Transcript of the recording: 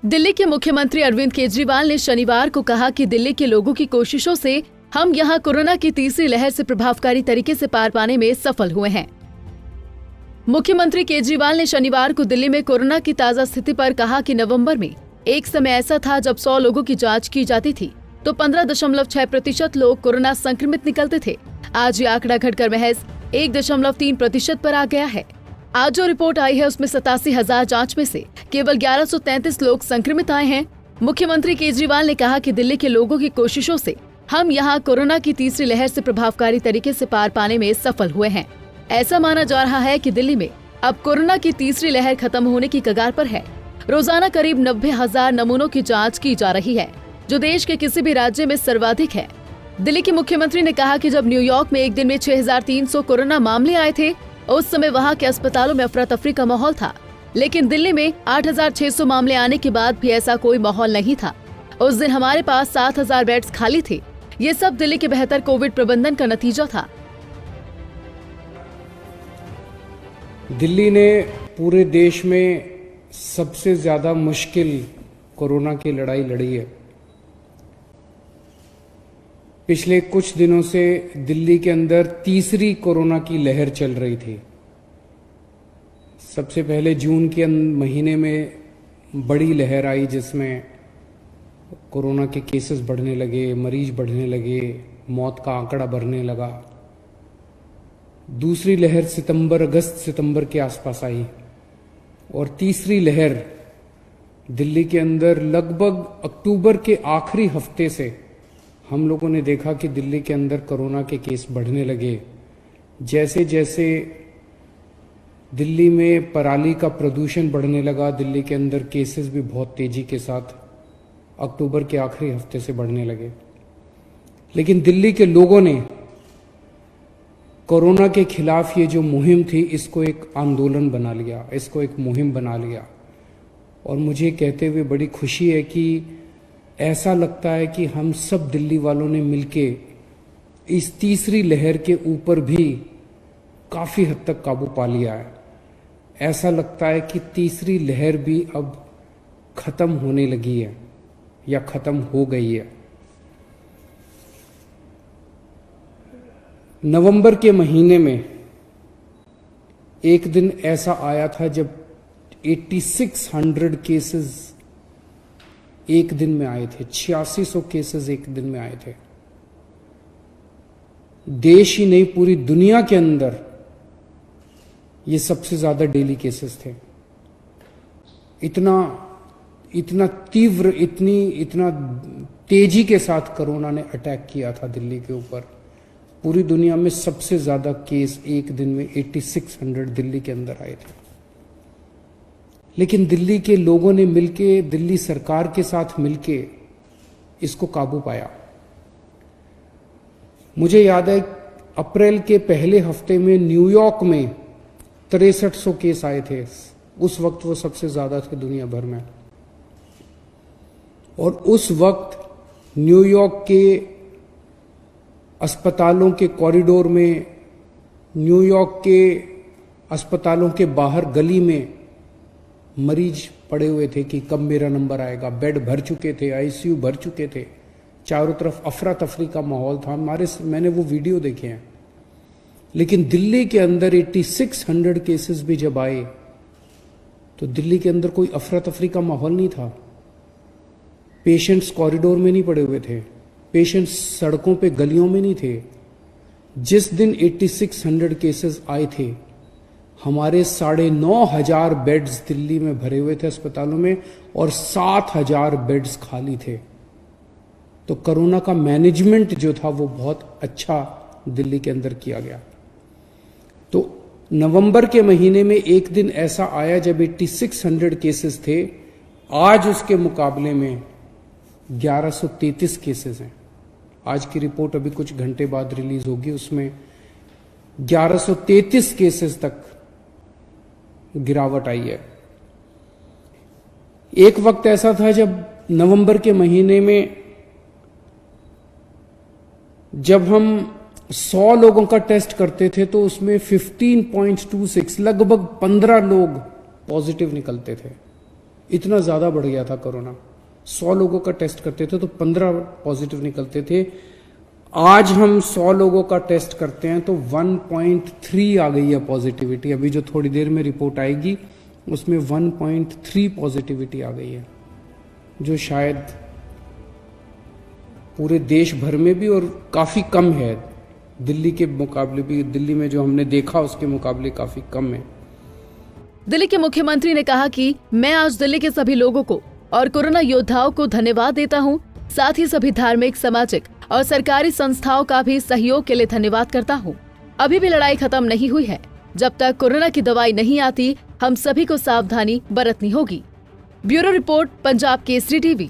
दिल्ली के मुख्यमंत्री अरविंद केजरीवाल ने शनिवार को कहा कि दिल्ली के लोगों की कोशिशों से हम यहां कोरोना की तीसरी लहर से प्रभावकारी तरीके से पार पाने में सफल हुए हैं। मुख्यमंत्री केजरीवाल ने शनिवार को दिल्ली में कोरोना की ताजा स्थिति पर कहा कि नवंबर में एक समय ऐसा था जब 100 लोगों की जांच की जाती थी तो 15.6% लोग कोरोना संक्रमित निकलते थे। आज ये आंकड़ा घटकर महज 1.3% पर आ गया है। आज जो रिपोर्ट आई है उसमें 87,000 जांच में से केवल 1133 लोग संक्रमित आए हैं। मुख्यमंत्री केजरीवाल ने कहा कि दिल्ली के लोगों की कोशिशों से हम यहां कोरोना की तीसरी लहर से प्रभावकारी तरीके से पार पाने में सफल हुए हैं। ऐसा माना जा रहा है कि दिल्ली में अब कोरोना की तीसरी लहर खत्म होने की कगार पर है। रोजाना करीब 90,000 नमूनों की जांच की जा रही है, जो देश के किसी भी राज्य में सर्वाधिक है। दिल्ली के मुख्यमंत्री ने कहा कि जब न्यूयॉर्क में एक दिन में 6,300 कोरोना मामले आए थे, उस समय वहां के अस्पतालों में अफरा तफरी का माहौल था, लेकिन दिल्ली में 8,600 मामले आने के बाद भी ऐसा कोई माहौल नहीं था। उस दिन हमारे पास 7,000 बेड्स खाली थे। ये सब दिल्ली के बेहतर कोविड प्रबंधन का नतीजा था। दिल्ली ने पूरे देश में सबसे ज्यादा मुश्किल कोरोना की लड़ाई लड़ी है। पिछले कुछ दिनों से दिल्ली के अंदर तीसरी कोरोना की लहर चल रही थी। सबसे पहले जून के महीने में बड़ी लहर आई जिसमें कोरोना के केसेस बढ़ने लगे, मरीज बढ़ने लगे, मौत का आंकड़ा बढ़ने लगा। दूसरी लहर अगस्त सितंबर के आसपास आई और तीसरी लहर दिल्ली के अंदर लगभग अक्टूबर के आखिरी हफ्ते से हम लोगों ने देखा कि दिल्ली के अंदर कोरोना के केस बढ़ने लगे। जैसे जैसे दिल्ली में पराली का प्रदूषण बढ़ने लगा, दिल्ली के अंदर केसेस भी बहुत तेजी के साथ अक्टूबर के आखिरी हफ्ते से बढ़ने लगे। लेकिन दिल्ली के लोगों ने कोरोना के खिलाफ ये जो मुहिम थी, इसको एक आंदोलन बना लिया, इसको एक मुहिम बना लिया। और मुझे कहते हुए बड़ी खुशी है कि ऐसा लगता है कि हम सब दिल्ली वालों ने मिलके इस तीसरी लहर के ऊपर भी काफी हद तक काबू पा लिया है। ऐसा लगता है कि तीसरी लहर भी अब खत्म होने लगी है या खत्म हो गई है। नवंबर के महीने में एक दिन ऐसा आया था जब 8600 केसेस एक दिन में आए थे, 8600 केसेस एक दिन में आए थे। देश ही नहीं, पूरी दुनिया के अंदर ये सबसे ज्यादा डेली केसेस थे। इतना तीव्र, इतना तेजी के साथ कोरोना ने अटैक किया था दिल्ली के ऊपर। पूरी दुनिया में सबसे ज्यादा केस एक दिन में 8600 दिल्ली के अंदर आए थे। लेकिन दिल्ली के लोगों ने मिलके, दिल्ली सरकार के साथ मिलके इसको काबू पाया। मुझे याद है अप्रैल के पहले हफ्ते में न्यूयॉर्क में 6300 केस आए थे। उस वक्त वो सबसे ज्यादा थे दुनिया भर में। और उस वक्त न्यूयॉर्क के अस्पतालों के कॉरिडोर में, न्यूयॉर्क के अस्पतालों के बाहर गली में मरीज पड़े हुए थे कि कब मेरा नंबर आएगा। बेड भर चुके थे, आईसीयू भर चुके थे, चारों तरफ अफरा तफरी का माहौल था। मैंने वो वीडियो देखे हैं। लेकिन दिल्ली के अंदर 8600 केसेस भी जब आए तो दिल्ली के अंदर कोई अफरा तफरी का माहौल नहीं था। पेशेंट्स कॉरिडोर में नहीं पड़े हुए थे, पेशेंट्स सड़कों पे गलियों में नहीं थे। जिस दिन 8600 केसेस आए थे, हमारे 9,500 बेड्स दिल्ली में भरे हुए थे अस्पतालों में और 7,000 बेड्स खाली थे। तो कोरोना का मैनेजमेंट जो था वो बहुत अच्छा दिल्ली के अंदर किया गया। तो नवंबर के महीने में एक दिन ऐसा आया जब 8600 केसेस थे। आज उसके मुकाबले में 1133 केसेस हैं। आज की रिपोर्ट अभी कुछ घंटे बाद रिलीज होगी, उसमें 1133 केसेस तक गिरावट आई है। एक वक्त ऐसा था जब नवंबर के महीने में जब हम 100 लोगों का टेस्ट करते थे तो उसमें 15.26 लगभग 15 लोग पॉजिटिव निकलते थे। इतना ज़्यादा बढ़ गया था कोरोना। 100 लोगों का टेस्ट करते थे तो 15 पॉजिटिव निकलते थे। आज हम 100 लोगों का टेस्ट करते हैं तो 1.3 आ गई है पॉजिटिविटी। अभी जो थोड़ी देर में रिपोर्ट आएगी उसमें 1.3 पॉजिटिविटी आ गई है, जो शायद पूरे देश भर में भी और काफ़ी कम है। दिल्ली के मुकाबले भी, दिल्ली में जो हमने देखा उसके मुकाबले काफ़ी कम है। दिल्ली के मुख्यमंत्री ने कहा कि मैं आज दिल्ली के सभी लोगों को और कोरोना योद्धाओं को धन्यवाद देता हूं। साथ ही सभी धार्मिक, सामाजिक और सरकारी संस्थाओं का भी सहयोग के लिए धन्यवाद करता हूं। अभी भी लड़ाई खत्म नहीं हुई है। जब तक कोरोना की दवाई नहीं आती, हम सभी को सावधानी बरतनी होगी। Bureau report, Punjab Kesari TV.